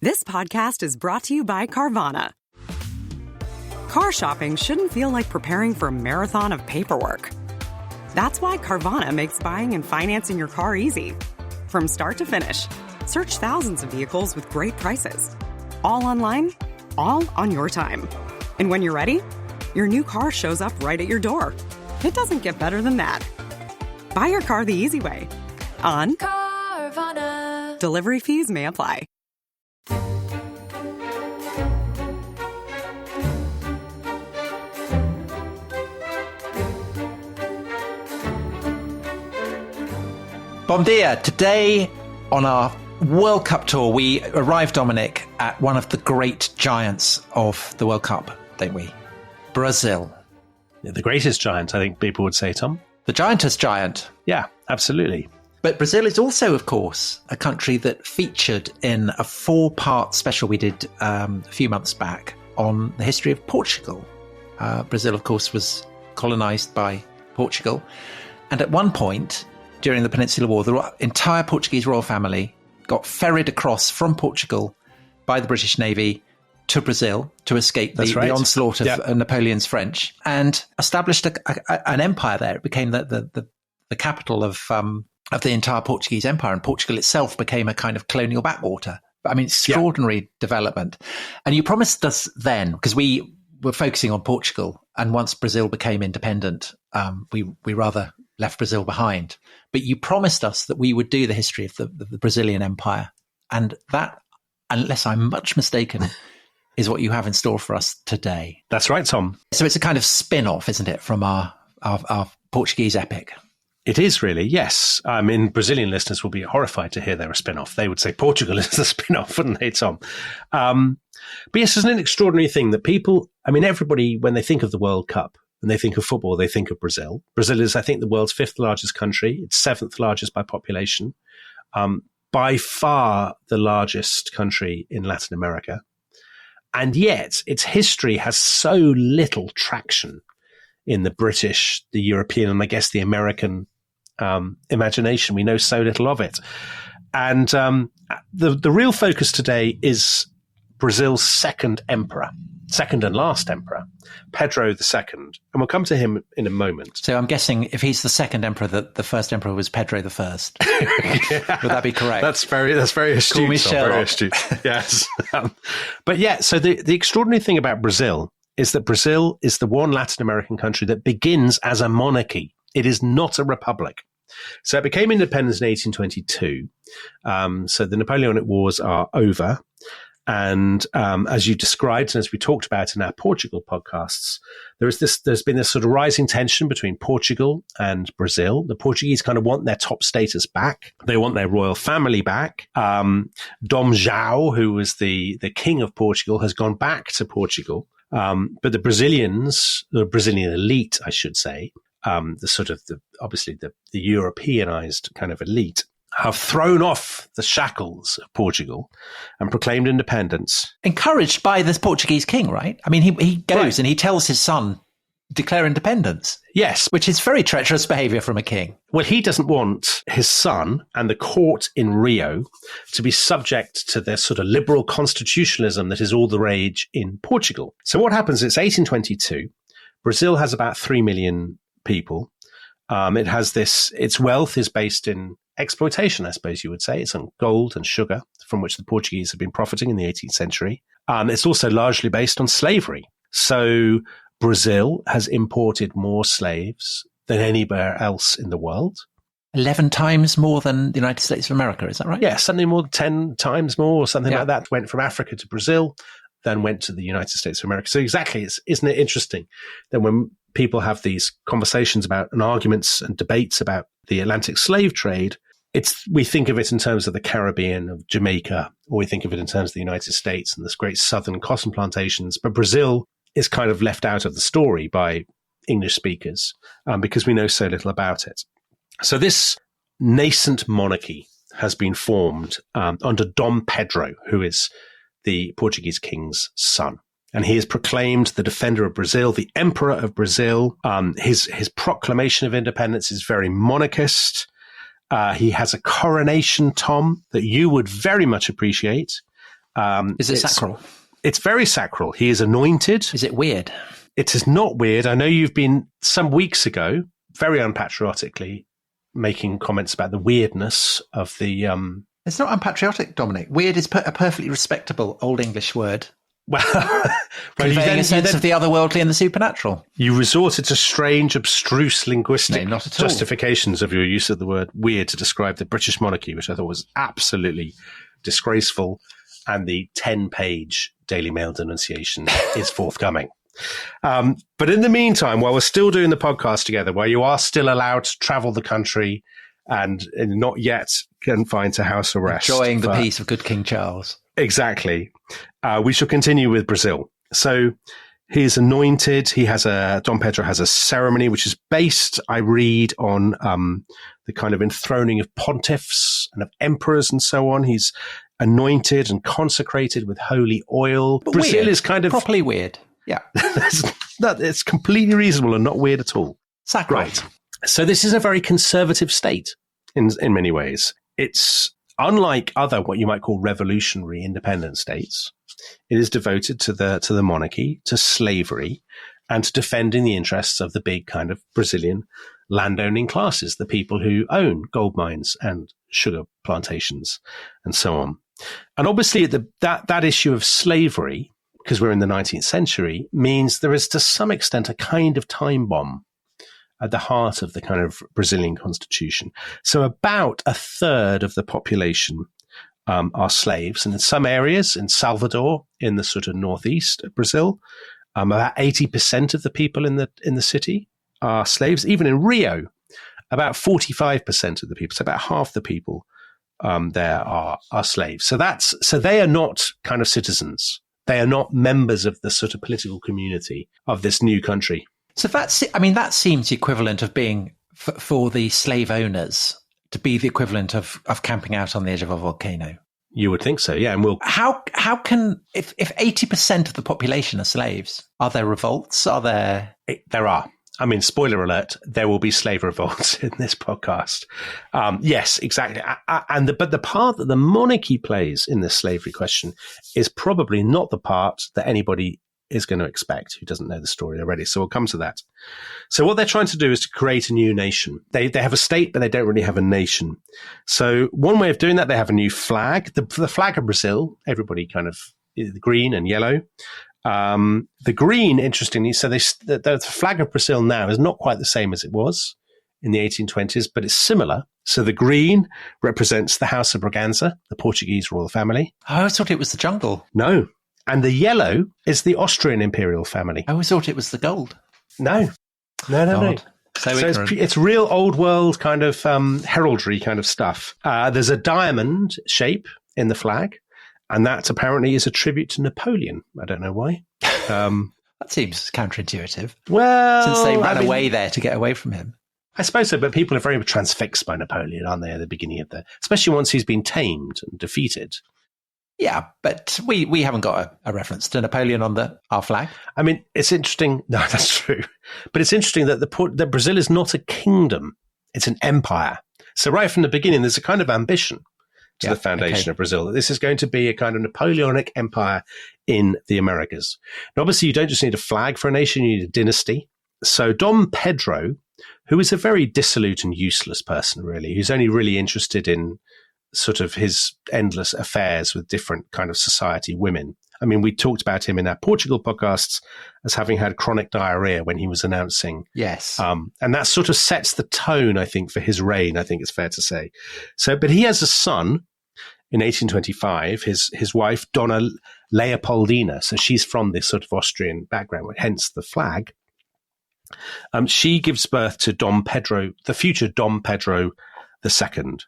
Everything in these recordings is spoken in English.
This podcast is brought to you by Carvana. Car shopping shouldn't feel like preparing for a marathon of paperwork. That's why Carvana makes buying and financing your car easy. From start to finish, search thousands of vehicles with great prices. All online, all on your time. And when you're ready, your new car shows up right at your door. It doesn't get better than that. Buy your car the easy way. On Carvana. Delivery fees may apply. Bom dia. Today on our World Cup tour, we arrived, Dominic, at one of the great giants of the World Cup, don't we? Brazil. The greatest giant, I think people would say, Tom. The giantest giant. Yeah, absolutely. But Brazil is also, of course, a country that featured in a 4-part special we did a few months back on the history of Portugal. Brazil, of course, was colonized by Portugal. And at one point, during the Peninsular War, the entire Portuguese royal family got ferried across from Portugal by the British Navy to Brazil to escape the onslaught of Napoleon's French, and established an empire there. It became the capital of the entire Portuguese empire, and Portugal itself became a kind of colonial backwater. I mean, extraordinary development. And you promised us then, because we were focusing on Portugal, and once Brazil became independent, we rather left Brazil behind. But you promised us that we would do the history of the Brazilian Empire. And that, unless I'm much mistaken, is what you have in store for us today. That's right, Tom. So it's a kind of spin-off, isn't it, from our Portuguese epic? It is really, yes. I mean, Brazilian listeners will be horrified to hear they're a spin-off. They would say Portugal is the spin-off, wouldn't they, Tom? But yes, it's an extraordinary thing that people, I mean, everybody, when they think of the World Cup, when they think of football, they think of Brazil. Brazil is, I think, the world's 5th largest country. It's 7th largest by population. By far the largest country in Latin America. And yet its history has so little traction in the British, the European, and I guess the American imagination. We know so little of it. And the real focus today is Brazil's second and last emperor, Pedro II. And we'll come to him in a moment. So I'm guessing if he's the second emperor, that the first emperor was Pedro I. Would that be correct? That's very astute. Very astute. Yes. But yeah, so the extraordinary thing about Brazil is that Brazil is the one Latin American country that begins as a monarchy. It is not a republic. So it became independent in 1822. So the Napoleonic Wars are over. And as you described, and as we talked about in our Portugal podcasts, there's been this sort of rising tension between Portugal and Brazil. The Portuguese kind of want their top status back. They want their royal family back. Dom João, who was the king of Portugal, has gone back to Portugal. But the Brazilians, the Brazilian elite, I should say, obviously the Europeanized kind of elite, have thrown off the shackles of Portugal and proclaimed independence. Encouraged by this Portuguese king, right? I mean, he goes and he tells his son, declare independence. Yes. Which is very treacherous behavior from a king. Well, he doesn't want his son and the court in Rio to be subject to the sort of liberal constitutionalism that is all the rage in Portugal. So what happens, it's 1822. Brazil has about 3 million people. It has its wealth is based in exploitation, I suppose you would say. It's on gold and sugar, from which the Portuguese have been profiting in the 18th century. It's also largely based on slavery. So Brazil has imported more slaves than anywhere else in the world. 11 times more than the United States of America, is that right? Yeah, something more than 10 times more or something like that. Went from Africa to Brazil, then went to the United States of America. So exactly, isn't it interesting that when people have these conversations about and arguments and debates about the Atlantic slave trade, we think of it in terms of the Caribbean, of Jamaica, or we think of it in terms of the United States and this great southern cotton plantations. But Brazil is kind of left out of the story by English speakers because we know so little about it. So this nascent monarchy has been formed under Dom Pedro, who is the Portuguese king's son. And he is proclaimed the defender of Brazil, the emperor of Brazil. His proclamation of independence is very monarchist. He has a coronation, Tom, that you would very much appreciate. Is it sacral? It's very sacral. He is anointed. Is it weird? It is not weird. I know you've been some weeks ago, very unpatriotically, making comments about the weirdness of the... It's not unpatriotic, Dominic. Weird is a perfectly respectable Old English word. Well, conveying a sense of the otherworldly and the supernatural. You resorted to strange, abstruse linguistic not at all. justifications of your use of the word weird to describe the British monarchy, which I thought was absolutely disgraceful. And the 10-page Daily Mail denunciation is forthcoming. But in the meantime, while we're still doing the podcast together, where you are still allowed to travel the country and not yet confined to house arrest. Enjoying the peace of good King Charles. Exactly. We shall continue with Brazil. So he's anointed. Dom Pedro has a ceremony, which is based, I read, on the kind of enthroning of pontiffs and of emperors and so on. He's anointed and consecrated with holy oil. But Brazil weird. is kind of... Properly weird. Yeah. It's completely reasonable and not weird at all. Sacral. Right. So this is a very conservative state in many ways. It's unlike other what you might call revolutionary independent states. It is devoted to the monarchy, to slavery, and to defending the interests of the big kind of Brazilian landowning classes, the people who own gold mines and sugar plantations and so on. And obviously that issue of slavery, because we're in the 19th century, means there is to some extent a kind of time bomb at the heart of the kind of Brazilian constitution. So about a third of the population are slaves. And in some areas, in Salvador, in the sort of northeast of Brazil, about 80% of the people in the city are slaves. Even in Rio, about 45% of the people, so about half the people there are slaves. So they are not kind of citizens. They are not members of the sort of political community of this new country. So that seems the equivalent of being, for the slave owners, to be the equivalent of camping out on the edge of a volcano. You would think so, yeah. And how can, if 80% of the population are slaves, are there revolts? There are. I mean, spoiler alert, there will be slave revolts in this podcast. Yes, exactly. But the part that the monarchy plays in this slavery question is probably not the part that anybody is going to expect who doesn't know the story already. So we'll come to that. So what they're trying to do is to create a new nation. They have a state, but they don't really have a nation. So one way of doing that, they have a new flag. The flag of Brazil, everybody kind of green and yellow. The green, interestingly, so the flag of Brazil now is not quite the same as it was in the 1820s, but it's similar. So the green represents the House of Braganza, the Portuguese royal family. I always thought it was the jungle. No. And the yellow is the Austrian imperial family. I always thought it was the gold. No. So it's real old world kind of heraldry kind of stuff. There's a diamond shape in the flag. And that apparently is a tribute to Napoleon. I don't know why. That seems counterintuitive. Well, since they ran away there to get away from him. I suppose so, but people are very transfixed by Napoleon, aren't they, at the beginning of especially once he's been tamed and defeated. Yeah, but we haven't got a reference to Napoleon on our flag. I mean, it's interesting. No, that's true. But it's interesting that Brazil is not a kingdom. It's an empire. So right from the beginning, there's a kind of ambition to the foundation of Brazil, that this is going to be a kind of Napoleonic empire in the Americas. And obviously, you don't just need a flag for a nation, you need a dynasty. So Dom Pedro, who is a very dissolute and useless person, really, who's only really interested in sort of his endless affairs with different kind of society women. I mean, we talked about him in our Portugal podcasts as having had chronic diarrhea when he was announcing. Yes. And that sort of sets the tone, I think, for his reign, I think it's fair to say. So, but he has a son in 1825, his wife, Donna Leopoldina. So she's from this sort of Austrian background, hence the flag. She gives birth to Dom Pedro, the future Dom Pedro II.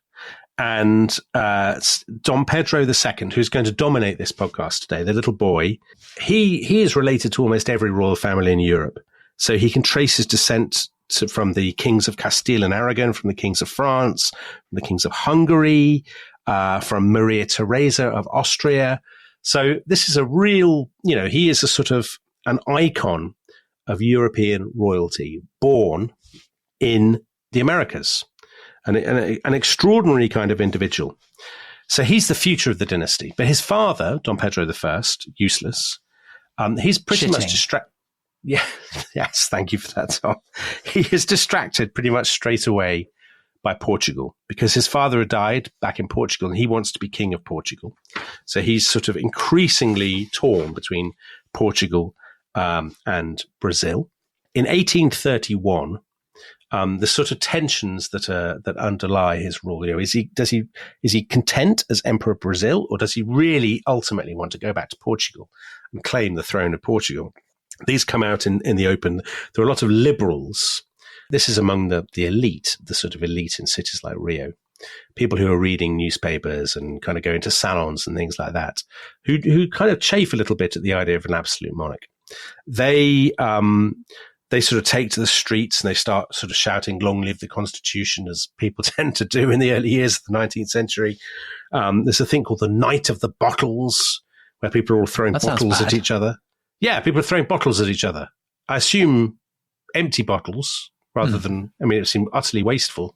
And Dom Pedro II, who's going to dominate this podcast today, the little boy, he is related to almost every royal family in Europe. So he can trace his descent from the kings of Castile and Aragon, from the kings of France, from the kings of Hungary, from Maria Theresa of Austria. So this is a real, he is a sort of an icon of European royalty born in the Americas. An extraordinary kind of individual. So he's the future of the dynasty. But his father, Dom Pedro I, useless, he's pretty much distracted. Yeah, yes, thank you for that, Tom. He is distracted pretty much straight away by Portugal because his father had died back in Portugal and he wants to be king of Portugal. So he's sort of increasingly torn between Portugal and Brazil. In 1831, the sort of tensions that underlie his rule, is he content as Emperor of Brazil, or does he really ultimately want to go back to Portugal and claim the throne of Portugal? These come out in the open. There are a lot of liberals. This is among the elite, the sort of elite in cities like Rio, people who are reading newspapers and kind of going to salons and things like that, who kind of chafe a little bit at the idea of an absolute monarch. They sort of take to the streets and they start sort of shouting, "Long live the Constitution," as people tend to do in the early years of the 19th century. There's a thing called the Night of the Bottles, where people are all throwing bottles at each other. Yeah, people are throwing bottles at each other. I assume empty bottles rather than, it would seem utterly wasteful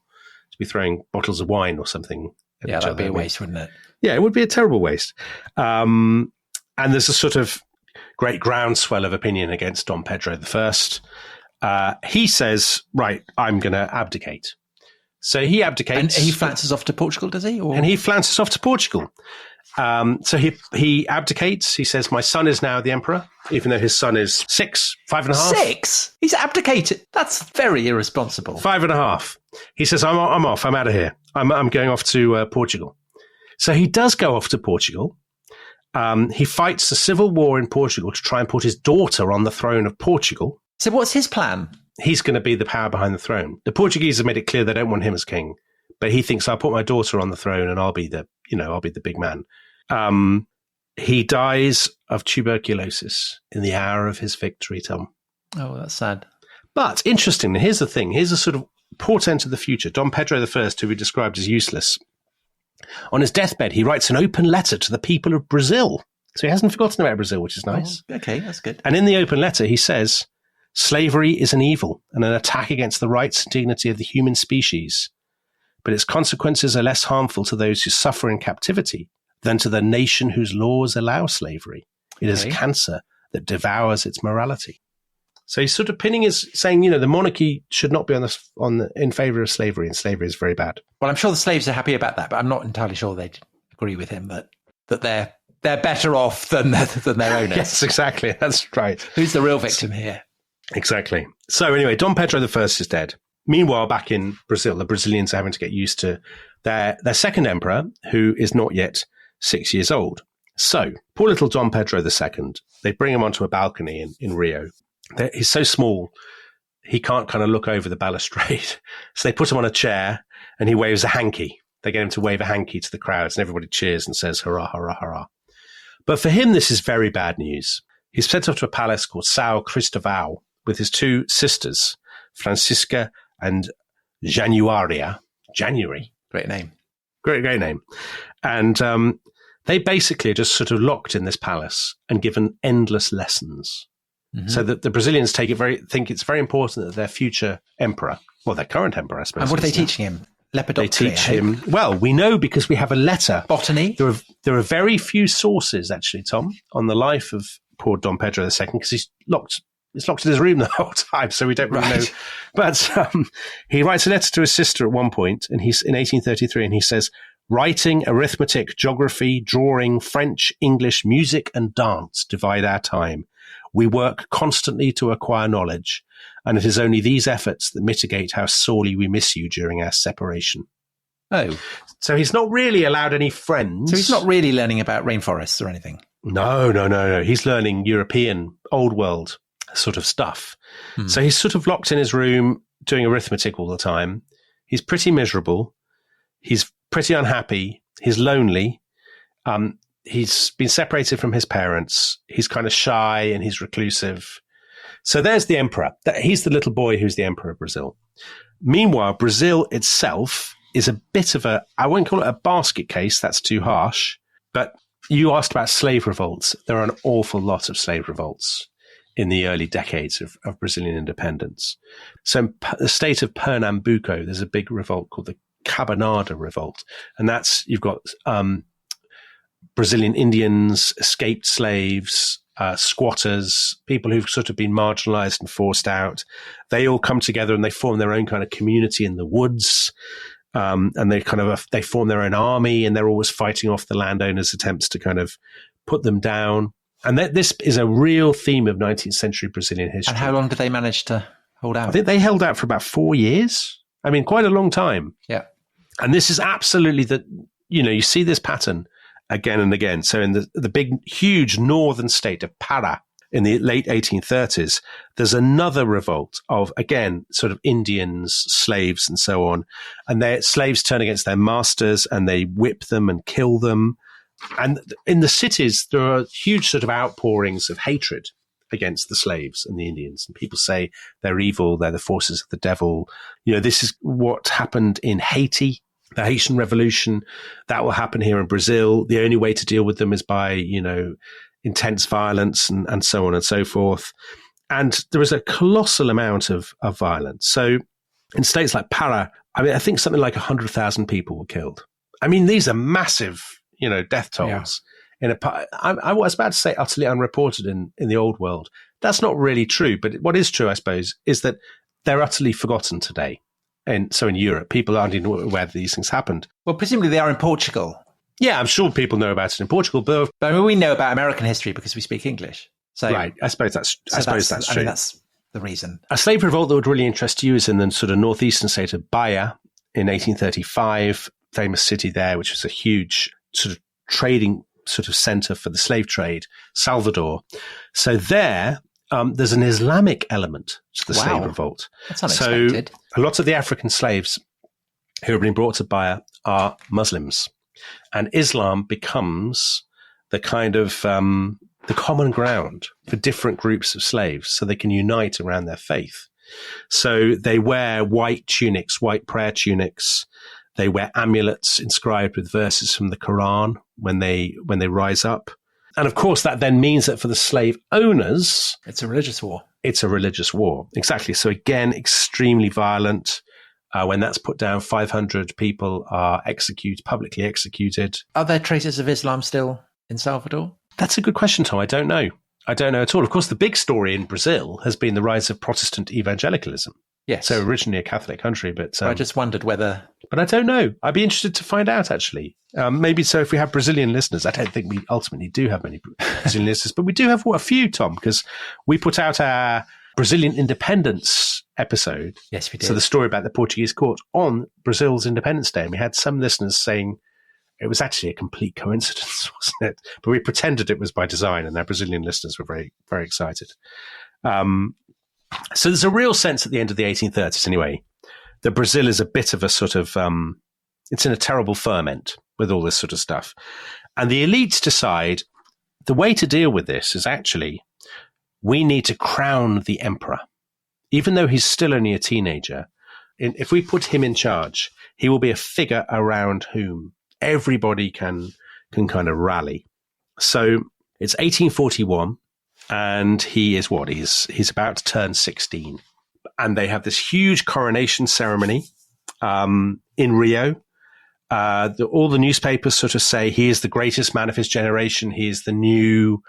to be throwing bottles of wine or something at each other. Yeah, that would be a waste, wouldn't it? Yeah, it would be a terrible waste. And there's a sort of great groundswell of opinion against Dom Pedro I. He says, right, I'm going to abdicate. So he abdicates. And he flounces off to Portugal, does he? And he flounces off to Portugal. So he abdicates. He says, my son is now the emperor, even though his son is 5.5. 6? He's abdicated. That's very irresponsible. 5.5. He says, I'm off. I'm out of here. I'm going off to Portugal. So he does go off to Portugal. He fights the civil war in Portugal to try and put his daughter on the throne of Portugal. So what's his plan? He's going to be the power behind the throne. The Portuguese have made it clear they don't want him as king, but he thinks, I'll put my daughter on the throne and I'll be the big man. He dies of tuberculosis in the hour of his victory, Tom. Oh, that's sad. But interestingly, here's the thing. Here's a sort of portent of the future. Dom Pedro I, who we described as useless, on his deathbed, he writes an open letter to the people of Brazil. So he hasn't forgotten about Brazil, which is nice. Oh, okay, that's good. And in the open letter, he says, slavery is an evil and an attack against the rights and dignity of the human species, but its consequences are less harmful to those who suffer in captivity than to the nation whose laws allow slavery. It is a cancer that devours its morality. So he's sort of saying, the monarchy should not be in favor of slavery, and slavery is very bad. Well, I'm sure the slaves are happy about that, but I'm not entirely sure they'd agree with him that they're better off than their owners. Yes, exactly. That's right. Who's the real victim here? Exactly. So anyway, Dom Pedro I is dead. Meanwhile, back in Brazil, the Brazilians are having to get used to their second emperor, who is not yet 6 years old. So poor little Dom Pedro II, they bring him onto a balcony in Rio. He's so small, he can't kind of look over the balustrade. So they put him on a chair and he waves a hanky. They get him to wave a hanky to the crowds and everybody cheers and says, hurrah, hurrah, hurrah. But for him, this is very bad news. He's sent off to a palace called São Cristóvão with his two sisters, Francisca and Januaria. January. Great name. Great name. And they basically are just sort of locked in this palace and given endless lessons. Mm-hmm. So that the Brazilians think it's very important that their future emperor, well, their current emperor, I suppose. And what are they teaching him? Lepidoptery. They teach him, well, we know because we have a letter. Botany. There are very few sources, actually, Tom, on the life of poor Dom Pedro II, because he's locked in his room the whole time, so we don't really know. But he writes a letter to his sister at one point, and he's in 1833, and he says, writing, arithmetic, geography, drawing, French, English, music, and dance divide our time. We work constantly to acquire knowledge, and it is only these efforts that mitigate how sorely we miss you during our separation. Oh. So he's not really allowed any friends. So he's not really learning about rainforests or anything? No. He's learning European, old world sort of stuff. So he's sort of locked in his room doing arithmetic all the time. He's pretty miserable. He's pretty unhappy. He's lonely. He's been separated from his parents. He's kind of shy and he's reclusive. So there's the emperor. He's the little boy who's the emperor of Brazil. Meanwhile, Brazil itself is a bit of I won't call it a basket case. That's too harsh. But you asked about slave revolts. There are an awful lot of slave revolts in the early decades of Brazilian independence. So in the state of Pernambuco, there's a big revolt called the Cabanada revolt. And you've got Brazilian Indians, escaped slaves, squatters, people who've sort of been marginalized and forced out. They all come together and they form their own kind of community in the woods. And they form their own army, and they're always fighting off the landowners' attempts to kind of put them down. And this is a real theme of 19th century Brazilian history. And how long did they manage to hold out? I think they held out for about 4 years. I mean, quite a long time. Yeah. And this is absolutely you see this pattern again and again. So in the big, huge northern state of Para in the late 1830s, there's another revolt of, again, sort of Indians, slaves, and so on. And their slaves turn against their masters and they whip them and kill them. And in the cities, there are huge sort of outpourings of hatred against the slaves and the Indians. And people say they're evil, they're the forces of the devil. This is what happened in Haiti, the Haitian Revolution. That will happen here in Brazil. The only way to deal with them is by, intense violence and so on and so forth. And there is a colossal amount of violence. So in states like Para, I think something like 100,000 people were killed. I mean, these are massive, death tolls. Yeah. I was about to say utterly unreported in the old world. That's not really true. But what is true, I suppose, is that they're utterly forgotten today. And so in Europe, people aren't even aware that these things happened. Well, presumably they are in Portugal. Yeah, I'm sure people know about it in Portugal. But I mean, we know about American history because we speak English. So, right. I suppose that's true. I mean, that's the reason. A slave revolt that would really interest you is in the sort of northeastern state of Bahia in 1835, famous city there, which was a huge sort of trading sort of center for the slave trade, Salvador. So there's an Islamic element to the slave revolt. That's unexpected. So a lot of the African slaves who have been brought to Bahia are Muslims, and Islam becomes the kind of the common ground for different groups of slaves, so they can unite around their faith. So they wear white tunics, white prayer tunics. They wear amulets inscribed with verses from the Quran when they rise up. And of course, that then means that for the slave owners, it's a religious war. It's a religious war. Exactly. So again, extremely violent. When that's put down, 500 people are publicly executed. Are there traces of Islam still in Salvador? That's a good question, Tom. I don't know. I don't know at all. Of course, the big story in Brazil has been the rise of Protestant evangelicalism. Yes. So originally a Catholic country, but I just wondered whether. But I don't know. I'd be interested to find out, actually. Maybe so if we have Brazilian listeners. I don't think we ultimately do have many Brazilian listeners, but we do have a few, Tom, because we put out our Brazilian independence episode. Yes, we did. So the story about the Portuguese court on Brazil's Independence Day. And we had some listeners saying it was actually a complete coincidence, wasn't it? But we pretended it was by design, and our Brazilian listeners were very, very excited. So there's a real sense at the end of the 1830s, anyway, that Brazil is a bit of a sort of, it's in a terrible ferment with all this sort of stuff. And the elites decide the way to deal with this is actually, we need to crown the emperor. Even though he's still only a teenager, if we put him in charge, he will be a figure around whom everybody can kind of rally. So it's 1841. And he is what? He's about to turn 16. And they have this huge coronation ceremony in Rio. All the newspapers sort of say he is the greatest man of his generation. He is the new,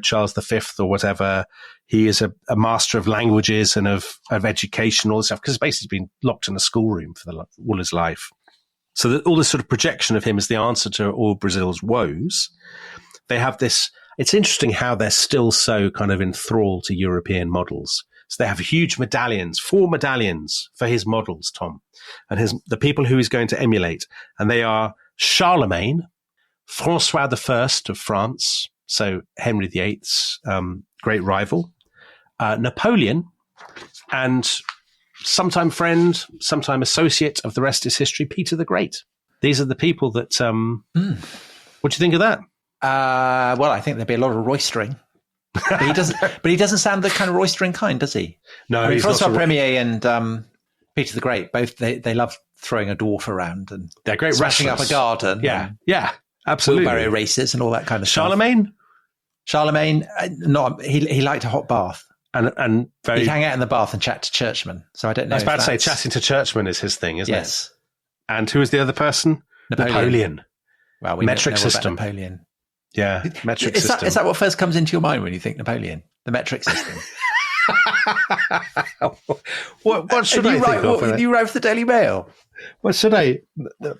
Charles V or whatever. He is a master of languages and of education, all this stuff, because he's basically been locked in a schoolroom for all his life. So that all this sort of projection of him as the answer to all Brazil's woes. They have this. It's interesting how they're still so kind of enthralled to European models. So they have huge medallions, 4 medallions for his models, Tom, and the people who he's going to emulate. And they are Charlemagne, Francois I of France, so Henry VIII's great rival, Napoleon, and sometime friend, sometime associate of the rest is history, Peter the Great. These are the people that, what do you think of that? Well, I think there'd be a lot of roistering, but he doesn't sound the kind of roistering kind, does he? No, he's Francois Premier and Peter the Great. Both they love throwing a dwarf around and they're great smashing up a garden. Yeah, absolutely. Wheelbarrow races and all that kind of stuff. Charlemagne, he liked a hot bath and he'd hang out in the bath and chat to churchmen. So I don't know. I was about to say chatting to churchmen is his thing, isn't it? Yes. And who was the other person? Napoleon. Well, we metric know system. About Napoleon. Yeah, metric system. Is that what first comes into your mind when you think Napoleon? The metric system. What should I think of? You write for the Daily Mail. What should I?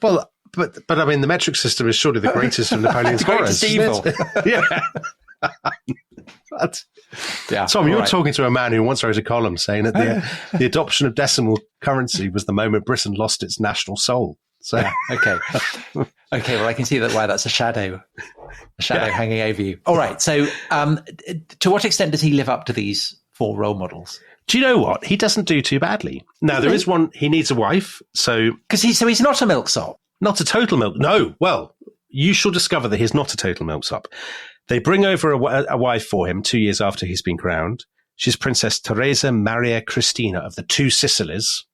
Well, but I mean, the metric system is surely the greatest of Napoleon's horrors. Evil. Yeah. Tom, you're talking to a man who once wrote a column saying that the adoption of decimal currency was the moment Britain lost its national soul. So okay. Well, I can see why that's a shadow hanging over you. All right. So, to what extent does he live up to these 4 role models? Do you know what? He doesn't do too badly. Now, there is one. He needs a wife. Because he's not a milksop. Not a total milk. No. Well, you shall discover that he's not a total milksop. They bring over a wife for him 2 years after he's been crowned. She's Princess Teresa Maria Cristina of the Two Sicilies.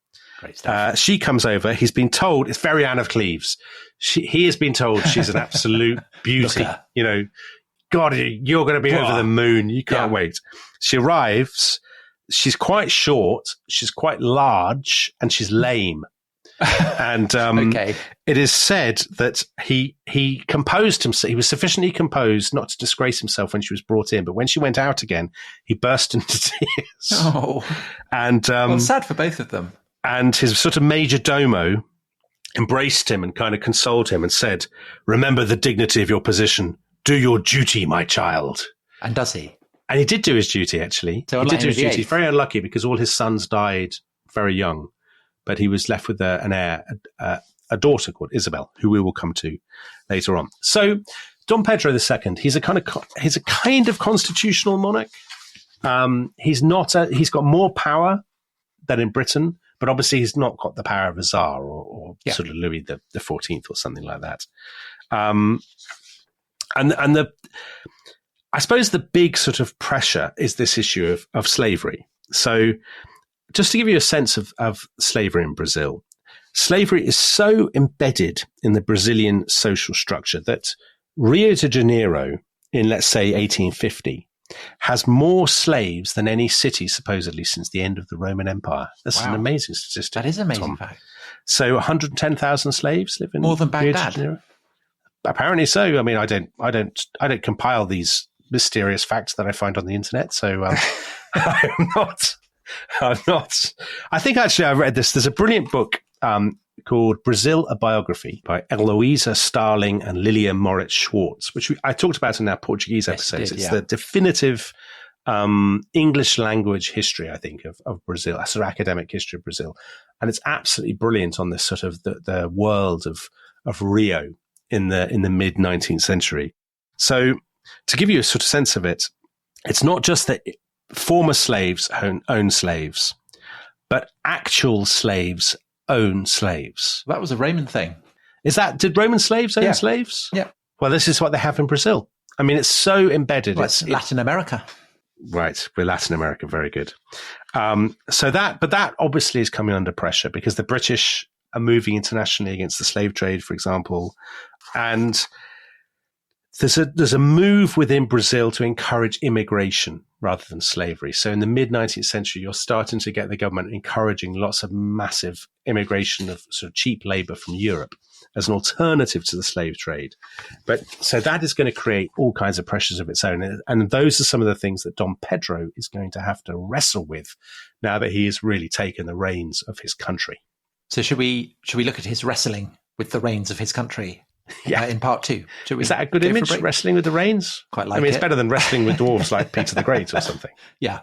Great stuff. She comes over. He's been told, it's very Anne of Cleves. He has been told she's an absolute beauty. You know, God, you're going to be over the moon. You can't wait. She arrives. She's quite short. She's quite large, and she's lame. And it is said that he composed himself. He was sufficiently composed not to disgrace himself when she was brought in, but when she went out again, he burst into tears. Oh, and sad for both of them. And his sort of major domo embraced him and kind of consoled him and said, "Remember the dignity of your position. Do your duty, my child." And does he? And he did do his duty, actually. So he did do his duty. He's very unlucky because all his sons died very young. But he was left with an heir, a daughter called Isabel, who we will come to later on. So Dom Pedro II, he's a kind of constitutional monarch. He's got more power than in Britain, but obviously he's not got the power of a Tsar or sort of Louis the 14th or something like that. I suppose the big sort of pressure is this issue of slavery. So just to give you a sense of slavery in Brazil, slavery is so embedded in the Brazilian social structure that Rio de Janeiro in, let's say, 1850, has more slaves than any city supposedly since the end of the Roman Empire. That's an amazing statistic. That is an amazing fact. So 110,000 slaves live in more than Rio Baghdad. de Janeiro. Apparently so. I mean, I don't compile these mysterious facts that I find on the internet. So I'm not. I think actually I read this. There's a brilliant book called Brazil, a Biography by Eloisa Starling and Lilia Moritz Schwartz, which I talked about in our Portuguese episodes. It's the definitive English language history, I think, of Brazil, a sort of academic history of Brazil. And it's absolutely brilliant on this sort of the world of Rio in the mid 19th century. So to give you a sort of sense of it, it's not just that former slaves own slaves, but actual slaves own slaves. That was a Roman thing. Did Roman slaves own slaves? Yeah. Well, this is what they have in Brazil. I mean, it's so embedded. Well, it's Latin America. Right. We're Latin America. Very good. But that obviously is coming under pressure because the British are moving internationally against the slave trade, for example. And there's a move within Brazil to encourage immigration rather than slavery. So in the mid-19th century, you're starting to get the government encouraging lots of massive immigration of sort of cheap labor from Europe as an alternative to the slave trade. But so that is going to create all kinds of pressures of its own. And those are some of the things that Dom Pedro is going to have to wrestle with now that he has really taken the reins of his country. So should we look at his wrestling with the reins of his country? Yeah, in part 2. Is that a good image, wrestling with the reins? Quite like it. I mean, it's better than wrestling with dwarves like Peter the Great or something. Yeah.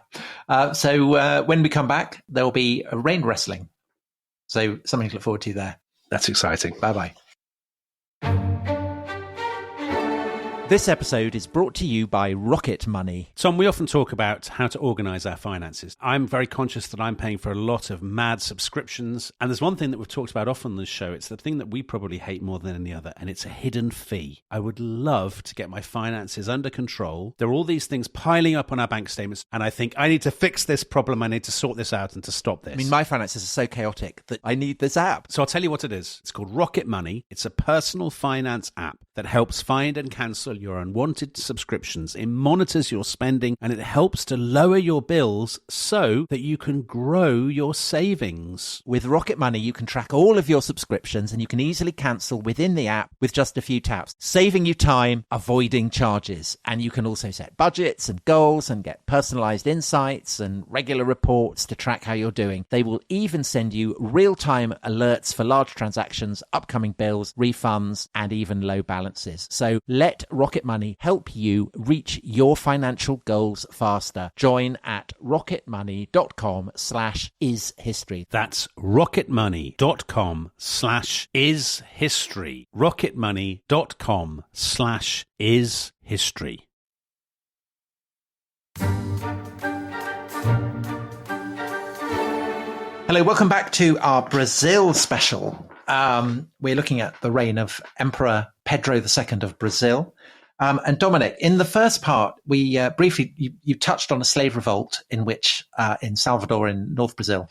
So when we come back, there will be a rein wrestling. So something to look forward to there. That's exciting. Bye-bye. This episode is brought to you by Rocket Money. Tom, we often talk about how to organise our finances. I'm very conscious that I'm paying for a lot of mad subscriptions. And there's one thing that we've talked about often on this show. It's the thing that we probably hate more than any other, and it's a hidden fee. I would love to get my finances under control. There are all these things piling up on our bank statements, and I think I need to fix this problem. I need to sort this out and to stop this. I mean, my finances are so chaotic that I need this app. So I'll tell you what it is. It's called Rocket Money. It's a personal finance app that helps find and cancel cancel your unwanted subscriptions. It monitors your spending and it helps to lower your bills so that you can grow your savings. With Rocket Money, you can track all of your subscriptions and you can easily cancel within the app with just a few taps, saving you time, avoiding charges. And you can also set budgets and goals and get personalized insights and regular reports to track how you're doing. They will even send you real-time alerts for large transactions, upcoming bills, refunds, and even low balances. So let Rocket Money help you reach your financial goals faster. Join at rocketmoney.com/ishistory. That's rocketmoney.com/ishistory. rocketmoney.com/ishistory. Hello, welcome back to our Brazil special. We're looking at the reign of Emperor Pedro II of Brazil. And Dominic, in the first part, we briefly, you touched on a slave revolt in Salvador in North Brazil,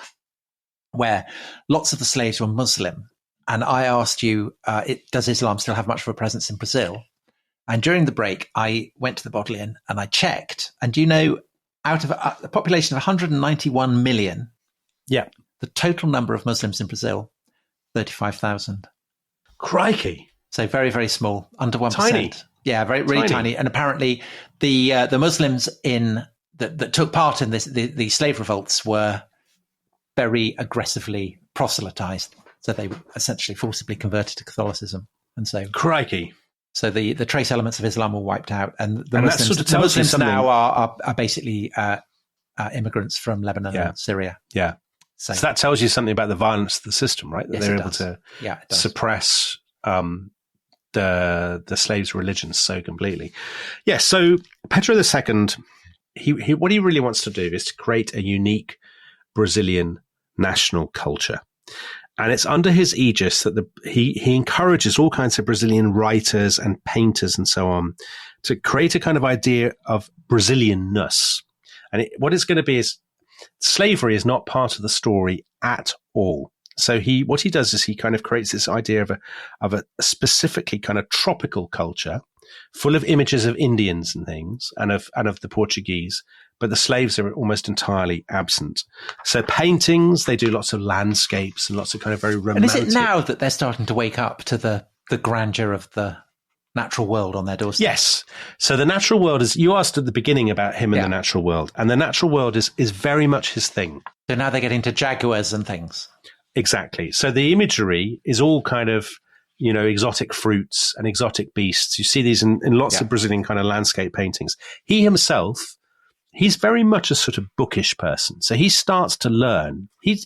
where lots of the slaves were Muslim. And I asked you, does Islam still have much of a presence in Brazil? And during the break, I went to the Bodleian and I checked. And do you know, out of a population of 191 million, yeah, the total number of Muslims in Brazil, 35,000. Crikey. So very, very small, under 1%. Tiny. Yeah, really tiny. And apparently the Muslims that took part in the slave revolts were very aggressively proselytized. So they were essentially forcibly converted to Catholicism. And so crikey. So the trace elements of Islam were wiped out. And the Muslims now are basically immigrants from Lebanon and Syria. Yeah. So that tells you something about the violence of the system, right? That they're able to suppress the slaves' religions so completely. Yeah, so Pedro II, he what he really wants to do is to create a unique Brazilian national culture. And it's under his aegis that he encourages all kinds of Brazilian writers and painters and so on to create a kind of idea of Brazilianness. And what it's going to be is slavery is not part of the story at all. So what he does is he kind of creates this idea of a specifically kind of tropical culture full of images of Indians and things and of the Portuguese, but the slaves are almost entirely absent. So paintings, they do lots of landscapes and lots of kind of very romantic. And is it now that they're starting to wake up to the grandeur of the natural world on their doorstep? Yes. So the natural world is, you asked at the beginning about him and the natural world, and the natural world is very much his thing. So now they get into jaguars and things. Exactly. So the imagery is all kind of, exotic fruits and exotic beasts. You see these in lots of Brazilian kind of landscape paintings. He himself, he's very much a sort of bookish person. So he starts to learn. He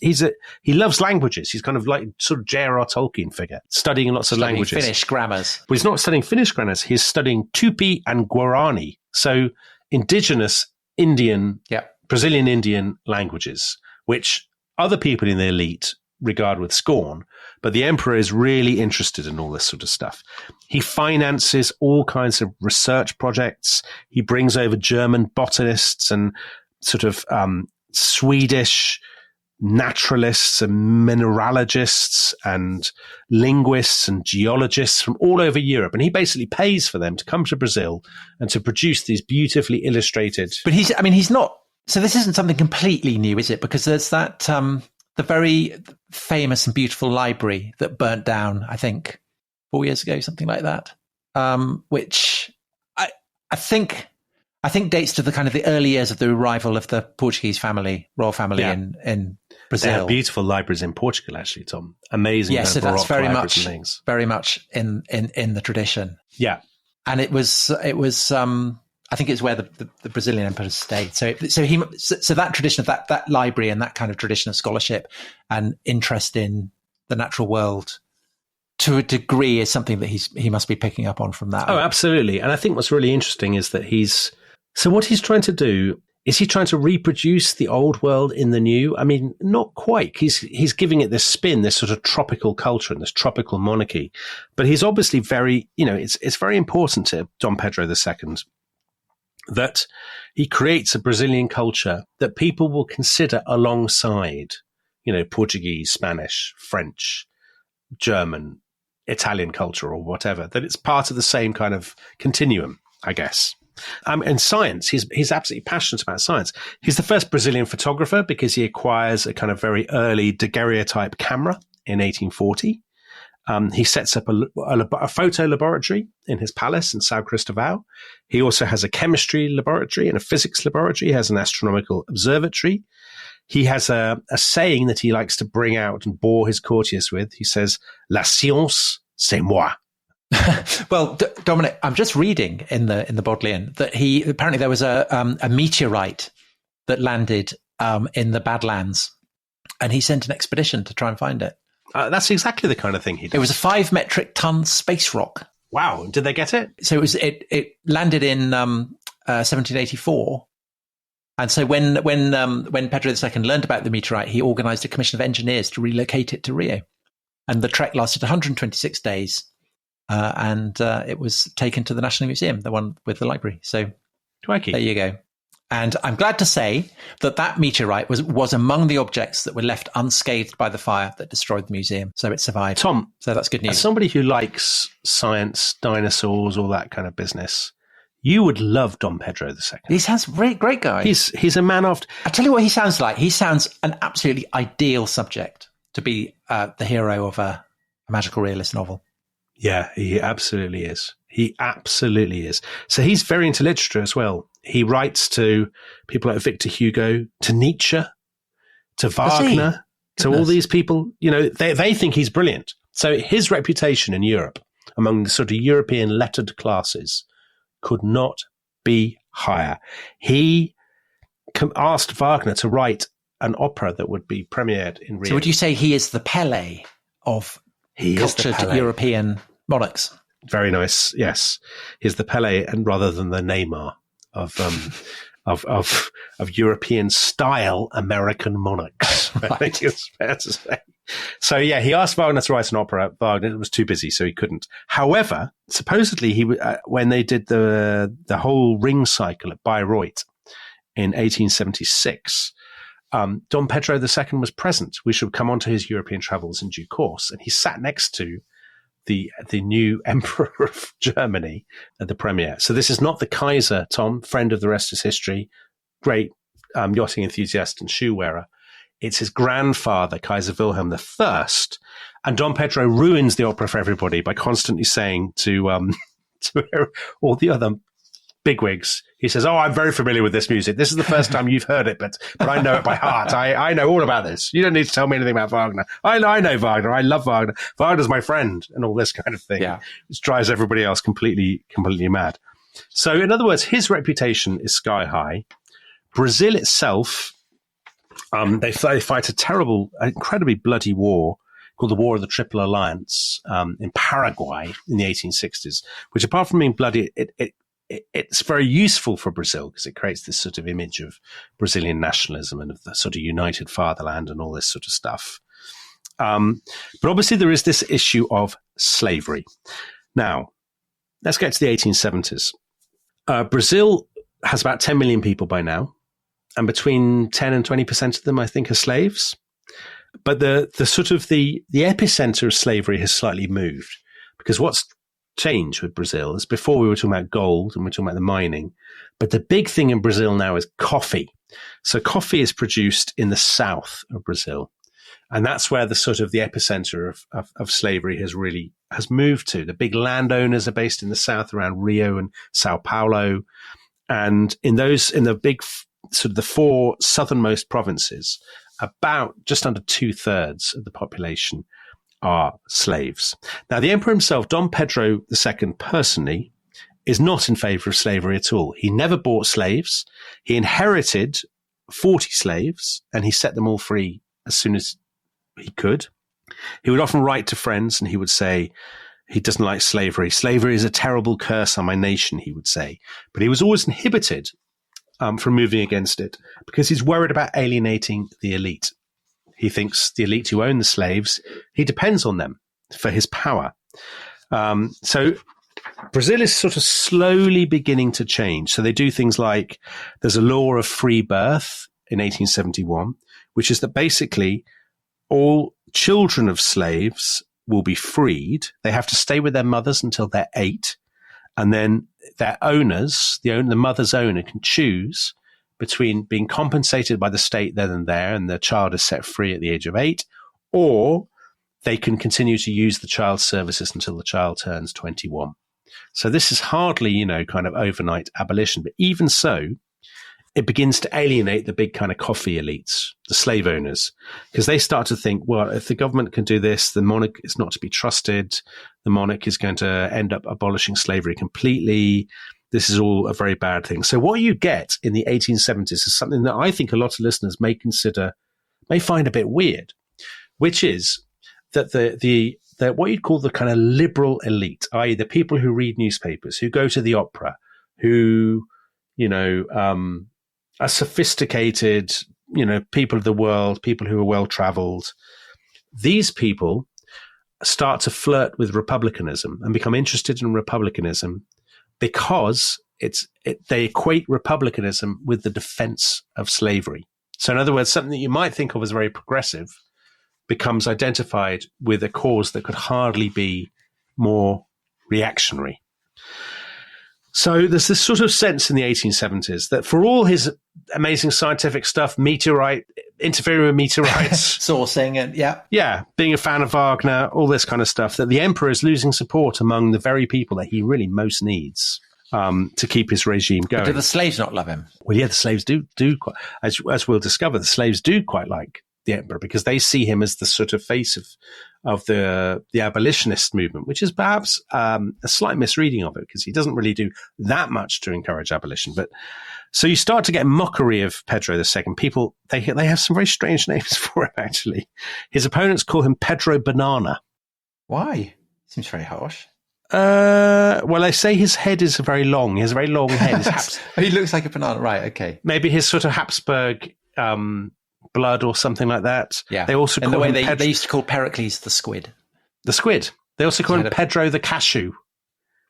loves languages. He's kind of like sort of J.R.R. Tolkien figure, studying lots of languages. Finnish grammars. But he's not studying Finnish grammars. He's studying Tupi and Guarani. So indigenous Indian, Brazilian Indian languages, which other people in the elite regard with scorn. But the emperor is really interested in all this sort of stuff. He finances all kinds of research projects. He brings over German botanists and sort of Swedish naturalists and mineralogists and linguists and geologists from all over Europe. And he basically pays for them to come to Brazil and to produce these beautifully illustrated. But he's not. So this isn't something completely new, is it? Because there's that the very famous and beautiful library that burnt down, I think, 4 years ago, something like that, which I think dates to the kind of the early years of the arrival of the Portuguese royal family in Brazil. They have beautiful libraries in Portugal, actually, Tom. Amazing. Yeah, so that's very much in the tradition. Yeah, and it was I think it's where the Brazilian emperors stayed. So that tradition of that library and that kind of tradition of scholarship and interest in the natural world, to a degree, is something that he must be picking up on from that. Oh, absolutely. And I think what's really interesting is that what he's trying to do is he trying to reproduce the old world in the new? I mean, not quite. He's giving it this spin, this sort of tropical culture and this tropical monarchy. But he's obviously very, it's very important to Dom Pedro II that he creates a Brazilian culture that people will consider alongside, Portuguese, Spanish, French, German, Italian culture or whatever, that it's part of the same kind of continuum, I guess. And science, he's absolutely passionate about science. He's the first Brazilian photographer because he acquires a kind of very early daguerreotype camera in 1840. He sets up a photo laboratory in his palace in São Cristóvão. He also has a chemistry laboratory and a physics laboratory. He has an astronomical observatory. He has a saying that he likes to bring out and bore his courtiers with. He says, "La science, c'est moi." Well, Dominic, I'm just reading in the Bodleian that apparently there was a meteorite that landed in the Badlands, and he sent an expedition to try and find it. That's exactly the kind of thing he did. It was a 5 metric ton space rock. Wow! Did they get it? So it landed in 1784, and so when Pedro II learned about the meteorite, he organised a commission of engineers to relocate it to Rio, and the trek lasted 126 days. And it was taken to the National Museum, the one with the library. So Crikey. There you go. And I'm glad to say that meteorite was among the objects that were left unscathed by the fire that destroyed the museum. So it survived. Tom, so that's good news. As somebody who likes science, dinosaurs, all that kind of business, you would love Dom Pedro II. He sounds great guy. He's a man of... I tell you what he sounds like. He sounds an absolutely ideal subject to be the hero of a magical realist novel. Yeah, he absolutely is. He absolutely is. So he's very into literature as well. He writes to people like Victor Hugo, to Nietzsche, to Wagner, to all these people. You know, they think he's brilliant. So his reputation in Europe among the sort of European lettered classes could not be higher. He asked Wagner to write an opera that would be premiered in Rio. So would you say he is the Pele of cultured European monarchs? Very nice. Yes, he's the Pele, and rather than the Neymar of European style American monarchs. Right. I think it's fair to say. So yeah, he asked Wagner to write an opera. Wagner was too busy, so he couldn't. However, supposedly when they did the whole ring cycle at Bayreuth in 1876. Dom Pedro II was present. We shall come on to his European travels in due course. And he sat next to the new Emperor of Germany at the premiere. So this is not the Kaiser, Tom, friend of the rest is history, great yachting enthusiast and shoe wearer. It's his grandfather, Kaiser Wilhelm I. And Dom Pedro ruins the opera for everybody by constantly saying to all the other bigwigs, he says, "Oh, I'm very familiar with this music. This is the first time you've heard it, but I know it by heart. I know all about this. You don't need to tell me anything about Wagner. I know Wagner. I love Wagner. Wagner's my friend," and all this kind of thing. Yeah. Which drives everybody else completely mad. So, in other words, his reputation is sky high. Brazil itself, they fight a terrible, incredibly bloody war called the War of the Triple Alliance in Paraguay in the 1860s, which, apart from being bloody, it's very useful for Brazil because it creates this sort of image of Brazilian nationalism and of the sort of united fatherland and all this sort of stuff. But obviously there is this issue of slavery. Now, let's get to the 1870s. Brazil has about 10 million people by now, and between 10 and 20% of them, I think, are slaves. But the sort of the epicenter of slavery has slightly moved, because what's change with Brazil is before we were talking about gold and we're talking about the mining, but the big thing in Brazil now is coffee. So coffee is produced in the south of Brazil, and that's where the sort of the epicenter of slavery has moved to. The big landowners are based in the south around Rio and Sao Paulo, and in the big sort of the 4 southernmost provinces, about just under 2/3 of the population are slaves. Now, the emperor himself, Dom Pedro II, personally, is not in favor of slavery at all. He never bought slaves. He inherited 40 slaves, and he set them all free as soon as he could. He would often write to friends, and he would say he doesn't like slavery. Slavery is a terrible curse on my nation, he would say. But he was always inhibited from moving against it because he's worried about alienating the elite. He thinks the elite who own the slaves, he depends on them for his power. So Brazil is sort of slowly beginning to change. So they do things like there's a law of free birth in 1871, which is that basically all children of slaves will be freed. They have to stay with their mothers until they're 8. And then their owners, the mother's owner, can choose between being compensated by the state then and there, and the child is set free at the age of 8, or they can continue to use the child's services until the child turns 21. So this is hardly, kind of overnight abolition. But even so, it begins to alienate the big kind of coffee elites, the slave owners, because they start to think, well, if the government can do this, the monarch is not to be trusted. The monarch is going to end up abolishing slavery completely. This is all a very bad thing. So what you get in the 1870s is something that I think a lot of listeners may find a bit weird, which is that the what you'd call the kind of liberal elite, i.e. the people who read newspapers, who go to the opera, who, are sophisticated, people of the world, people who are well-traveled. These people start to flirt with republicanism and become interested in republicanism because they equate republicanism with the defense of slavery. So in other words, something that you might think of as very progressive becomes identified with a cause that could hardly be more reactionary. So there's this sort of sense in the 1870s that for all his amazing scientific stuff, interfering with meteorites, sourcing it, yeah, being a fan of Wagner, all this kind of stuff, that the emperor is losing support among the very people that he really most needs to keep his regime going. But do the slaves not love him? Well, yeah, the slaves do quite, as we'll discover, the slaves do quite like the emperor because they see him as the sort of face of the abolitionist movement, which is perhaps a slight misreading of it because he doesn't really do that much to encourage abolition. But so you start to get mockery of Pedro II. People, they have some very strange names for him, actually. His opponents call him Pedro Banana. Why? Seems very harsh. Well, they say his head is very long. He has a very long head. He looks like a banana. Right, okay. Maybe his sort of Habsburg blood or something like that. Yeah. They also call him they used to call Pericles the squid. The squid. They also call him Pedro the cashew.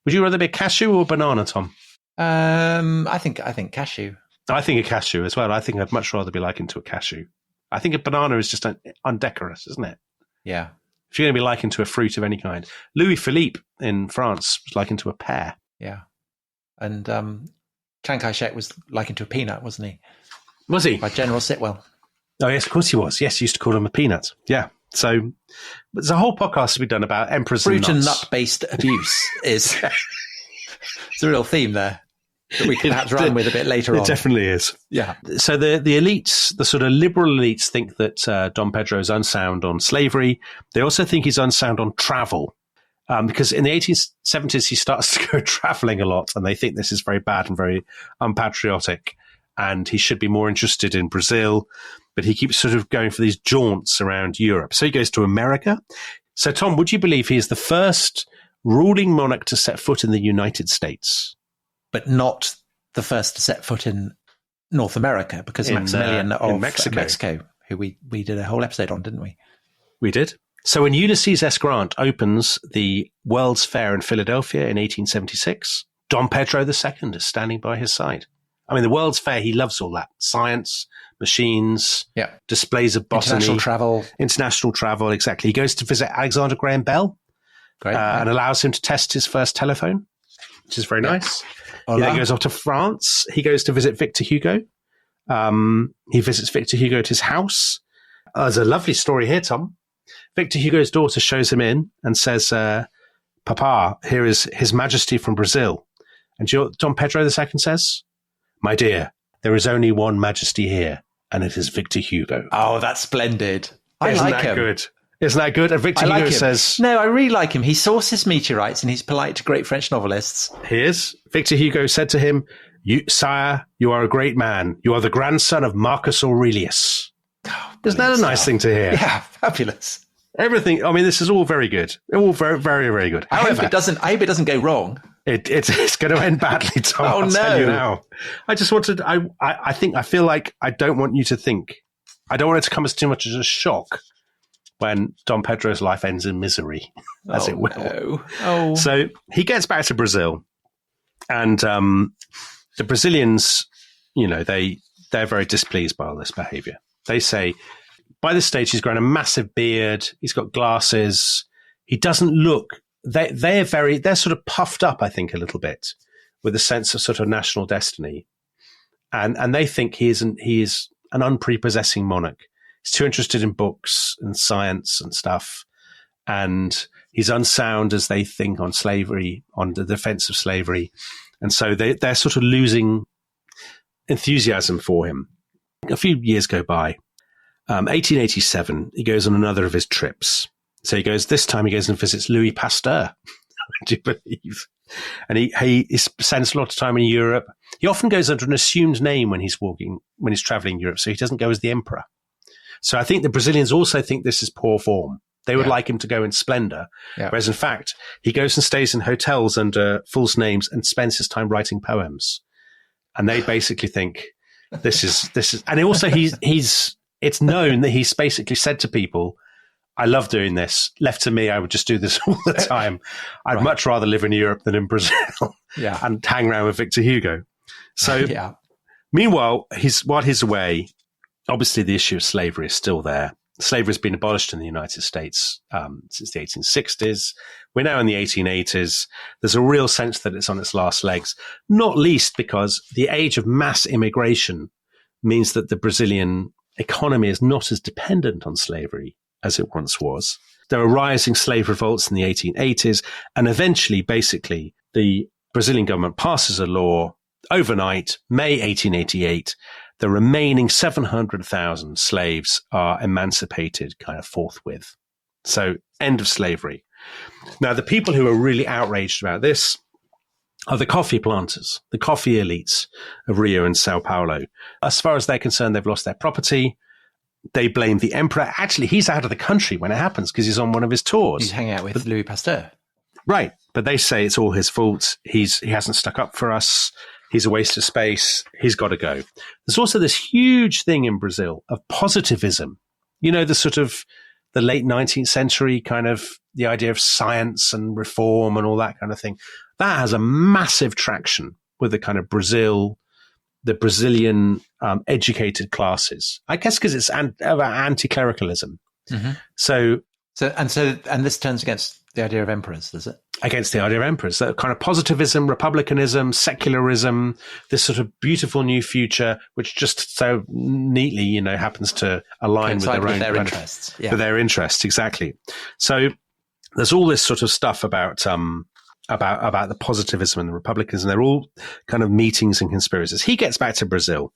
Would you rather be a cashew or a banana, Tom? I think cashew. I think a cashew as well. I think I'd much rather be likened to a cashew. I think a banana is just undecorous, isn't it? Yeah. If you're going to be likened to a fruit of any kind. Louis Philippe in France was likened to a pear. Yeah. And Chiang Kai-shek was likened to a peanut, wasn't he? Was he? By General Sitwell. Oh, yes, of course he was. Yes, he used to call him a peanut. Yeah. So there's a whole podcast to be done about emperors and nuts. Fruit and nut-based abuse is it's a real theme there that we can perhaps run with a bit later on. It definitely is. Yeah. So the elites, the sort of liberal elites, think that Dom Pedro is unsound on slavery. They also think he's unsound on travel. Because in the 1870s, he starts to go traveling a lot, and they think this is very bad and very unpatriotic, and he should be more interested in Brazil. But he keeps sort of going for these jaunts around Europe. So he goes to America. So, Tom, would you believe he is the first ruling monarch to set foot in the United States? But not the first to set foot in North America, because Maximilian of Mexico, who we did a whole episode on, didn't we? We did. So when Ulysses S. Grant opens the World's Fair in Philadelphia in 1876, Dom Pedro II is standing by his side. I mean, the World's Fair, he loves all that. Science, machines, displays of botany. International travel, exactly. He goes to visit Alexander Graham Bell and allows him to test his first telephone, which is very nice. He then goes off to France. He goes to visit Victor Hugo. He visits Victor Hugo at his house. There's a lovely story here, Tom. Victor Hugo's daughter shows him in and says, Papa, here is His Majesty from Brazil. And Dom Pedro II says, my dear, there is only one majesty here, and it is Victor Hugo. Oh, that's splendid. Isn't that good? Isn't that good? And Victor Hugo says... No, I really like him. He sources meteorites and he's polite to great French novelists. Here's Victor Hugo said to him, Sire, you are a great man. You are the grandson of Marcus Aurelius. Oh, isn't that a nice thing to hear? Yeah, fabulous. Everything. I mean, this is all very good. All very, very, very good. However, I hope it doesn't go wrong. It's going to end badly, Tom. Oh, I'll no. tell you now. I just wanted, I feel like I don't want you to think, I don't want it to come as too much as a shock when Dom Pedro's life ends in misery, as it will. No. Oh. So he gets back to Brazil, and the Brazilians, they're very displeased by all this behavior. They say, by this stage, he's grown a massive beard. He's got glasses. He doesn't look, they're sort of puffed up, I think, a little bit with a sense of sort of national destiny. And they think he is an unprepossessing monarch. He's too interested in books and science and stuff. And he's unsound, as they think, on slavery, on the defense of slavery. And so they're sort of losing enthusiasm for him. A few years go by. 1887, he goes on another of his trips. So this time he goes and visits Louis Pasteur, would you believe? And he spends a lot of time in Europe. He often goes under an assumed name when he's traveling Europe, so he doesn't go as the emperor. So I think the Brazilians also think this is poor form. They would like him to go in splendor, whereas in fact, he goes and stays in hotels under false names and spends his time writing poems. And they basically think this is, and also it's known that he's basically said to people, I love doing this. Left to me, I would just do this all the time. I'd much rather live in Europe than in Brazil and hang around with Victor Hugo. So meanwhile, while he's away, obviously the issue of slavery is still there. Slavery has been abolished in the United States since the 1860s. We're now in the 1880s. There's a real sense that it's on its last legs, not least because the age of mass immigration means that the Brazilian economy is not as dependent on slavery as it once was. There are rising slave revolts in the 1880s, and eventually, basically, the Brazilian government passes a law overnight, May 1888. The remaining 700,000 slaves are emancipated kind of forthwith. So, end of slavery. Now, the people who are really outraged about this are the coffee planters, the coffee elites of Rio and Sao Paulo. As far as they're concerned, they've lost their property. They blame the emperor. Actually, he's out of the country when it happens because he's on one of his tours. He's hanging out with Louis Pasteur. Right. But they say it's all his fault. He hasn't stuck up for us. He's a waste of space. He's got to go. There's also this huge thing in Brazil of positivism. You know, the sort of the late 19th century kind of the idea of science and reform and all that kind of thing. That has a massive traction with the kind of the Brazilian educated classes, I guess, because it's about anti-clericalism. Mm-hmm. So this turns against the idea of emperors, does it? Against the idea of emperors, that kind of positivism, republicanism, secularism, this sort of beautiful new future, which just so neatly, you know, happens to align with their interests. Yeah. With their interests, exactly. So there's all this sort of stuff about the positivism and the republicanism. They're all kind of meetings and conspiracies. He gets back to Brazil.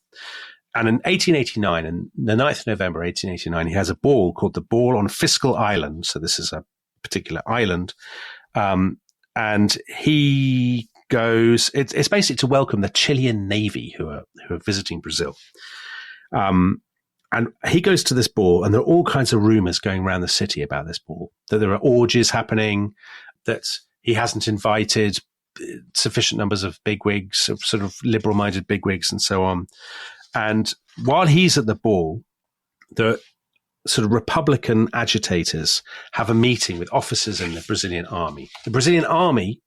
And in 1889, and the 9th of November, 1889, he has a ball called the Ball on Fiscal Island. So this is a particular island. And he goes, it's basically to welcome the Chilean Navy who are visiting Brazil. And he goes to this ball, and there are all kinds of rumors going around the city about this ball, that there are orgies happening, that he hasn't invited sufficient numbers of bigwigs, of sort of liberal-minded bigwigs and so on. And while he's at the ball, the sort of Republican agitators have a meeting with officers in the Brazilian army. The Brazilian army,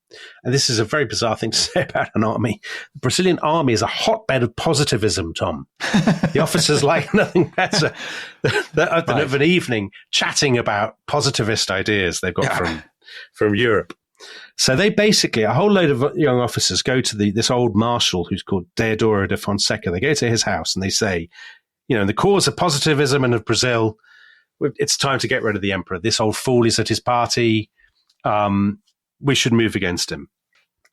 and this is a very bizarre thing to say about an army, the Brazilian army is a hotbed of positivism, Tom. The officers like nothing better than of an evening chatting about positivist ideas they've got from Europe. So they basically, a whole load of young officers go to this old marshal who's called Deodoro de Fonseca. They go to his house and they say, you know, in the cause of positivism and of Brazil, it's time to get rid of the emperor. This old fool is at his party. We should move against him.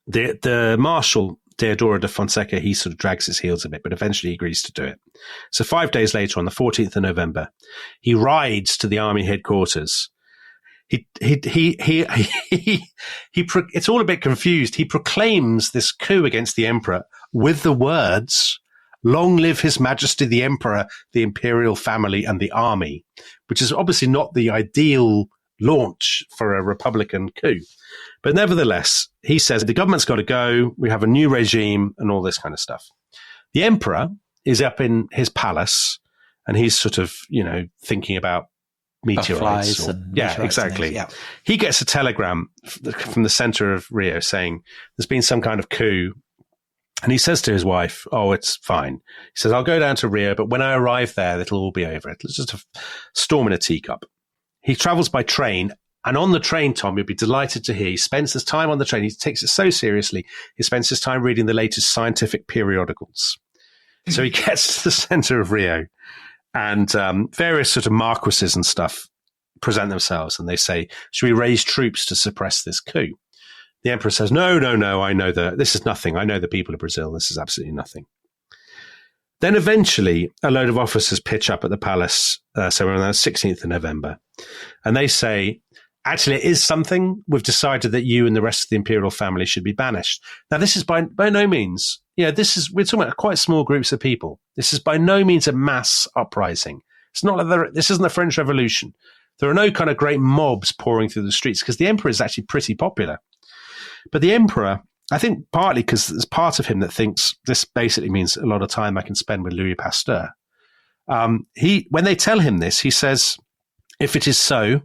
The marshal, Deodoro de Fonseca, he sort of drags his heels a bit, but eventually he agrees to do it. So 5 days later, on the 14th of November, he rides to the army headquarters. It's all a bit confused. He proclaims this coup against the emperor with the words, "Long live His Majesty the Emperor, the imperial family, and the army," which is obviously not the ideal launch for a Republican coup. But nevertheless, he says the government's got to go. We have a new regime and all this kind of stuff. The emperor is up in his palace and he's sort of, you know, thinking about meteorites. Exactly. Yeah. He gets a telegram from the center of Rio saying there's been some kind of coup. And he says to his wife, "Oh, it's fine." He says, "I'll go down to Rio, but when I arrive there, it'll all be over. It's just a storm in a teacup." He travels by train And on the train, Tom, you'll be delighted to hear, he spends his time on the train. He takes it so seriously. He spends his time reading the latest scientific periodicals. So he gets to the center of Rio, and various sort of marquises and stuff present themselves, and they say, should we raise troops to suppress this coup? The emperor says, no, I know this is nothing. I know the people of Brazil. This is absolutely nothing. Then eventually a load of officers pitch up at the palace. So we're on the 16th of November, and they say, actually, it is something. We've decided that you and the rest of the imperial family should be banished. Now, this is by no means, we're talking about quite small groups of people. This is by no means a mass uprising. It's not like this isn't the French Revolution. There are no kind of great mobs pouring through the streets because the emperor is actually pretty popular. But the emperor, I think partly because there's part of him that thinks this basically means a lot of time I can spend with Louis Pasteur. When they tell him this, he says, if it is so,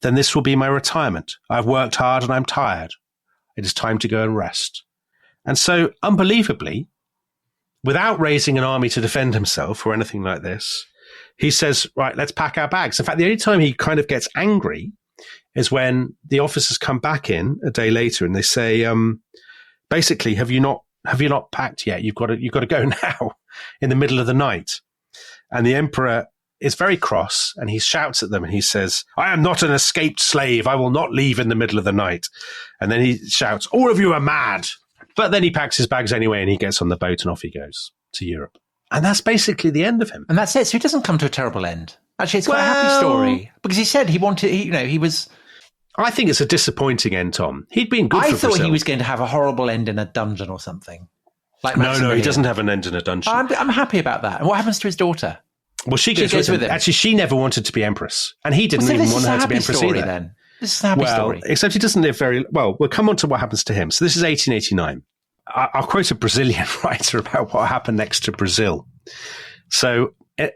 then this will be my retirement. I've worked hard and I'm tired. It is time to go and rest. And so, unbelievably, without raising an army to defend himself or anything like this, he says, right, let's pack our bags. In fact, the only time he kind of gets angry is when the officers come back in a day later and they say, basically, have you not packed yet? You've got to go now in the middle of the night. And the emperor is very cross, and he shouts at them and he says, I am not an escaped slave. I will not leave in the middle of the night. And then he shouts, all of you are mad. But then he packs his bags anyway and he gets on the boat and off he goes to Europe. And that's basically the end of him. And that's it. So he doesn't come to a terrible end. Actually, it's quite a happy story because he said he wanted, he was. I think it's a disappointing end, Tom. He'd been good for Brazil. I thought he was going to have a horrible end in a dungeon or something. Like no, he doesn't have an end in a dungeon. I'm happy about that. And what happens to his daughter? Well, she goes with him. Actually, she never wanted to be empress. And he didn't even want her to be empress either. Then. This is a happy story. Except he doesn't live very well. We'll come on to what happens to him. So this is 1889. I'll quote a Brazilian writer about what happened next to Brazil. So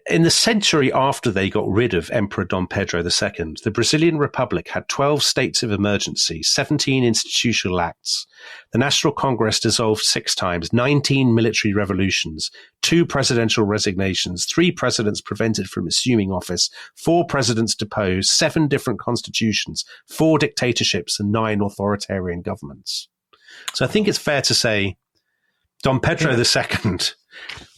in the century after they got rid of Emperor Dom Pedro II, the Brazilian Republic had 12 states of emergency, 17 institutional acts. The National Congress dissolved 6 times, 19 military revolutions, 2 presidential resignations, 3 presidents prevented from assuming office, 4 presidents deposed, 7 different constitutions, 4 dictatorships, and 9 authoritarian governments. So I think it's fair to say Dom Pedro II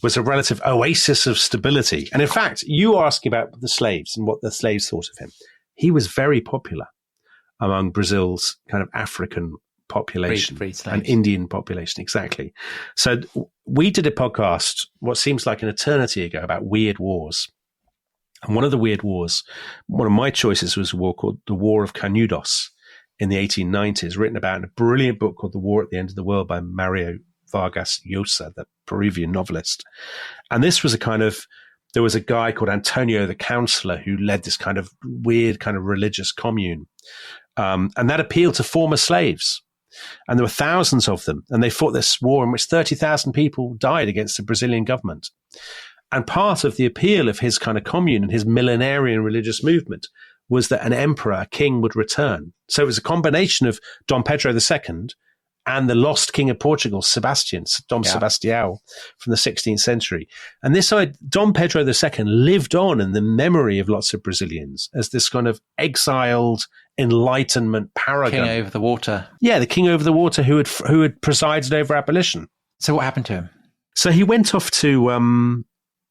was a relative oasis of stability. And in fact, you are asking about the slaves and what the slaves thought of him. He was very popular among Brazil's kind of African population and Indian population. Exactly. So we did a podcast, what seems like an eternity ago, about weird wars. And one of the weird wars, one of my choices was a war called the War of Canudos in the 1890s, written about in a brilliant book called The War at the End of the World by Mario Vargas Llosa, the Peruvian novelist. And this was there was a guy called Antonio the Counselor who led this kind of weird kind of religious commune. And that appealed to former slaves. And there were thousands of them. And they fought this war in which 30,000 people died against the Brazilian government. And part of the appeal of his kind of commune and his millenarian religious movement was that an emperor, a king, would return. So it was a combination of Dom Pedro II and the lost king of Portugal, Dom Sebastião, from the 16th century. And this side, Dom Pedro II lived on in the memory of lots of Brazilians as this kind of Enlightenment paragon. King over the water. Yeah, the king over the water who had presided over abolition. So what happened to him? So he went off to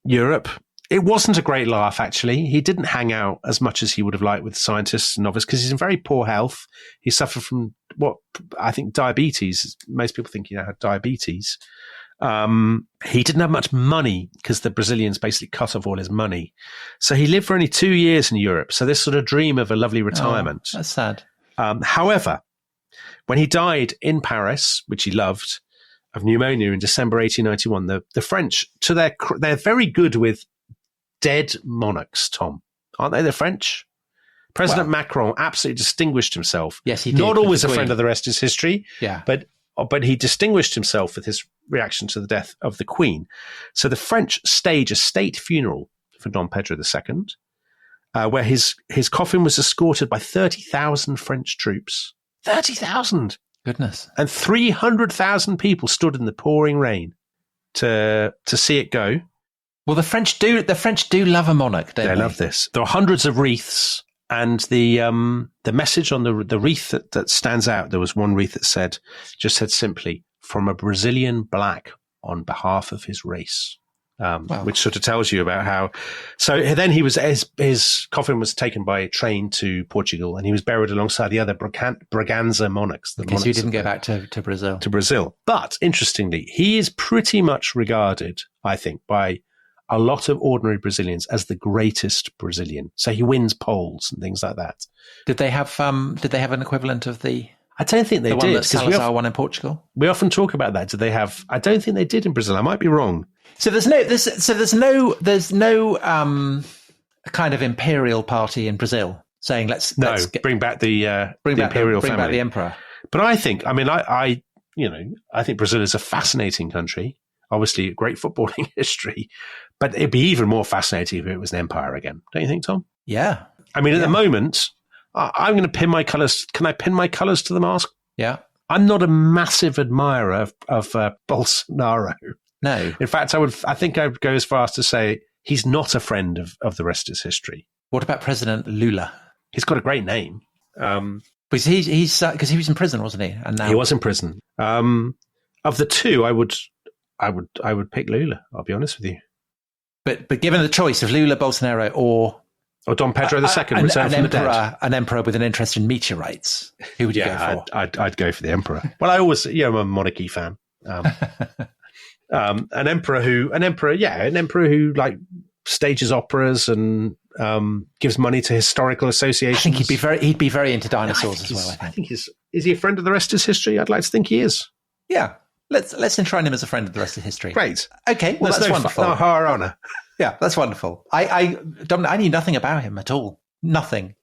Europe. It wasn't a great laugh, actually. He didn't hang out as much as he would have liked with scientists and novices because he's in very poor health. He suffered from what I think diabetes. Most people think he had diabetes. He didn't have much money because the Brazilians basically cut off all his money. So he lived for only 2 years in Europe. So this sort of dream of a lovely retirement. Oh, that's sad. However, when he died in Paris, which he loved, of pneumonia in December 1891, the French, they're very good with dead monarchs, Tom. Aren't they, the French? President Macron absolutely distinguished himself. Yes, he did. Not always a friend of the rest is history. Yeah. But he distinguished himself with his reaction to the death of the Queen. So the French stage a state funeral for Dom Pedro II, where his coffin was escorted by 30,000 French troops. 30,000! Goodness. And 300,000 people stood in the pouring rain to see it go. Well, the French do love a monarch, don't they? They love this. There are hundreds of wreaths And the message on the wreath that stands out, there was one wreath that just said simply, "From a Brazilian black on behalf of his race." Wow. Which sort of tells you about how. So then his coffin was taken by train to Portugal, and he was buried alongside the other Braganza monarchs. Because he didn't go back to Brazil. To Brazil. But interestingly, he is pretty much regarded, I think, by a lot of ordinary Brazilians as the greatest Brazilian. So he wins polls and things like that. Did they have an equivalent of the? I don't think they did. One that Salazar won in Portugal. We often talk about that. Did they have? I don't think they did in Brazil. I might be wrong. So there's no kind of imperial party in Brazil saying let's bring back the imperial family, bring back the emperor. But I think I think Brazil is a fascinating country. Obviously, a great footballing history, but it'd be even more fascinating if it was an empire again. Don't you think, Tom? Yeah. I mean, at the moment, I'm going to pin my colours. Can I pin my colours to the mast? Yeah. I'm not a massive admirer of Bolsonaro. No. In fact, I think I'd go as far as to say he's not a friend of the rest of his history. What about President Lula? He's got a great name. Because he was in prison, wasn't he? And now he was in prison. Of the two, I would pick Lula. I'll be honest with you. But given the choice of Lula, Bolsonaro, or Dom Pedro II, returned from the dead, an emperor with an interest in meteorites, who would you go for? I'd go for the emperor. Well, I'm a monarchy fan. An emperor who like stages operas and gives money to historical associations. I think he'd be very into dinosaurs as well. I think is he a friend of the rest of his history? I'd like to think he is. Yeah, let's enshrine him as a friend of the rest of history. Great. Okay, well that's wonderful. Our honour. Yeah, that's wonderful. I knew nothing about him at all. Nothing.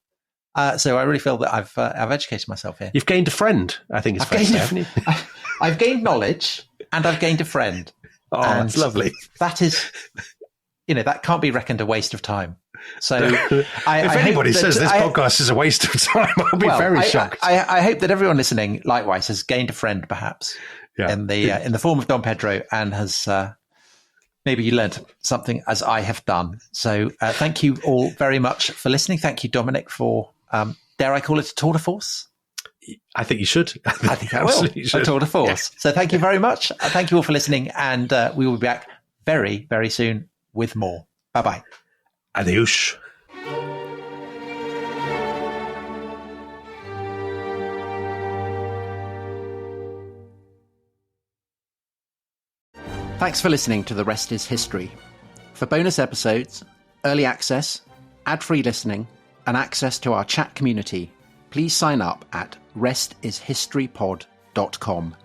So I really feel that I've educated myself here. You've gained a friend, I think it's fair to say, haven't you? I've gained knowledge and I've gained a friend. Oh, that's lovely. That is, that can't be reckoned a waste of time. So if anybody says this podcast is a waste of time, I'll be very shocked. I hope that everyone listening likewise has gained a friend, perhaps, in the form of Dom Pedro, and has maybe you learned something as I have done. So thank you all very much for listening. Thank you, Dominic, for dare I call it a tour de force? I think you should. I think I will. A tour de force. Yes. So thank you very much. Thank you all for listening, and we will be back very, very soon with more. Bye-bye. Adios. Thanks for listening to The Rest is History. For bonus episodes, early access, ad-free listening, and access to our chat community, please sign up at restishistorypod.com.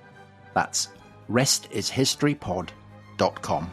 That's restishistorypod.com.